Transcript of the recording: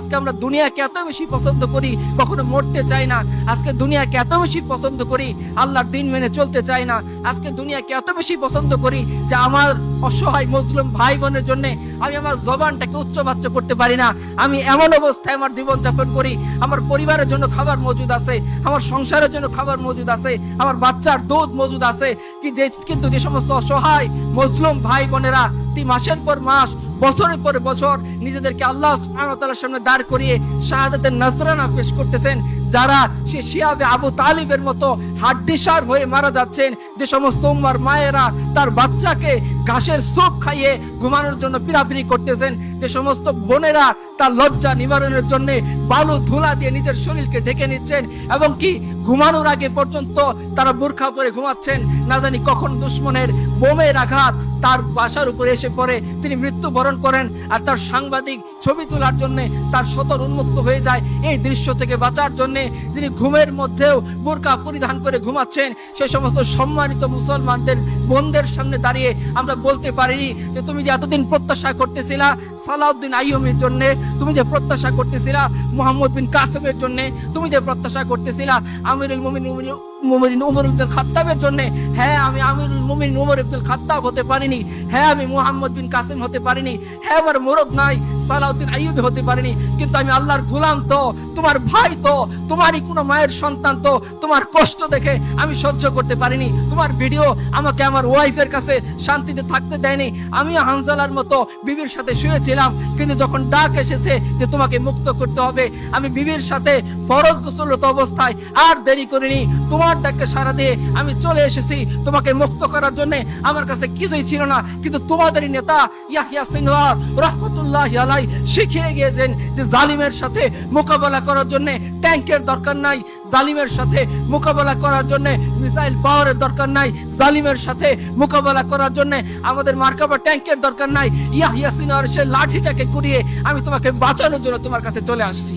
আজকে আমরা দুনিয়াকে এত বেশি পছন্দ করি, কখনো মরতে চাই না। আজকে দুনিয়াকে এত বেশি পছন্দ করি, আল্লাহর দিন মেনে চলতে চাই না। আজকে দুনিয়াকে এত বেশি পছন্দ করি যে আমার অসহায় মজলুম ভাই বোনের জন্য আমি আমার জবানটাকে উচ্চবাচ্য করতে পারি না। আমি এমন অবস্থায় আমার জীবন যাপন করি, আমার পরিবারের জন্য খাবার মজুদ আছে, আমার সংসারের জন্য খাবার মজুদ আছে, আমার বাচ্চার দুধ মজুদ আছে, কিন্তু যে সমস্ত অসহায় মজলুম ভাই বোনেরা মাসের পর মাস, বছরের পর বছর নিজেদেরকে আল্লাহ সুবহানাহু ওয়া তাআলার সামনে দাঁড় করিয়ে শাহাদাতের নজরানা পেশ করতেছেন, যারা সে শিয়াবে আবু তালিবের মতো হাড্ডিসার হয়ে মারা যাচ্ছেন, যে সমস্ত উম্মার মায়েরা তার বাচ্চাকে ঘাসের সুপ খাইয়ে ঘুমানোর জন্য পিরাপিরি করতেছেন, যে সমস্ত বোনেরা তার লজ্জা নিবারণের জন্য বালু ধুলা দিয়ে নিজের শরীরকে ঢেকে নিচ্ছেন, এবং কি ঘুমানোর আগে পর্যন্ত তারা বোরখা পরে ঘুমাচ্ছেন, না জানি কখন দুশ্মনের বোমের আঘাত তার বাসার উপরে এসে পড়ে, তিনি মৃত্যুবরণ করেন, আর তার সাংবাদিক ছবি তোলার জন্য তার সতর উন্মুক্ত হয়ে যায়। এই দৃশ্য থেকে বাঁচার জন্য যিনি ঘুমের মধ্যেও বোরকা পরিধান করে ঘুমাচ্ছেন, সেই সমস্ত সম্মানিত মুসলমানদের বোনদের সামনে দাঁড়িয়ে আমরা বলতে পারিনি যে তুমি যে এতদিন প্রত্যাশা করতেছিলা সালাউদ্দিন আইয়ুবের জন্য, তুমি যে প্রত্যাশা করতেছিলা মুহাম্মদ বিন কাসেমের জন্য, তুমি যে প্রত্যাশা করতেছিলা আমিরুল মুমিনিন উমর ইবনুল খাত্তাবের জন্য, হ্যাঁ আমি আমিরুল মুমিনিন উমর ইবনুল খাত্তাব হতে পারিনি, হ্যাঁ আমি মুহাম্মদ বিন কাসেম হতে পারিনি, হ্যাঁ আমার মুরদ নাই সালাউদ্দিন আইয়ুবী হতে পারিনি, কিন্তু আমি আল্লাহর গোলাম তো, তোমার ভাই তো, তোমারই কোনো মায়ের সন্তান তো, তোমার কষ্ট দেখে আমি সহ্য করতে পারিনি। তোমার ভিডিও আমাকে আমার ওয়াইফের কাছে শান্তিতে থাকতে দেয়নি। আমি হানজালার মতো বিবির সাথে শুয়েছিলাম, কিন্তু যখন ডাক এসেছে যে তোমাকে মুক্ত করতে হবে, আমি বিবির সাথে ফরজ গোসলরত অবস্থায় আর দেরি করিনি, তোমার ডাকে সাড়া দিয়ে আমি চলে এসেছি তোমাকে মুক্ত করার জন্য। আমার কাছে কিছুই ছিল না, কিন্তু তোমাদেরই নেতা ইয়াহইয়া সিনওয়ার রাহমাতুল্লাহি আলাইহি শিখিয়ে গিয়েছেন যে জালিমের সাথে মোকাবেলা করার জন্য ট্যাঙ্কের দরকার নাই, জালিমের সাথে মোকাবেলা করার জন্য মিসাইল পাওয়ারের দরকার নাই, জালিমের সাথে মোকাবেলা করার জন্য আমাদের মার্কাবা ট্যাঙ্কের দরকার নাই। ইয়াহইয়া সিনওয়ার সে লাঠিটাকে কুড়িয়ে আমি তোমাকে বাঁচানোর জন্য তোমার কাছে চলে আসছি।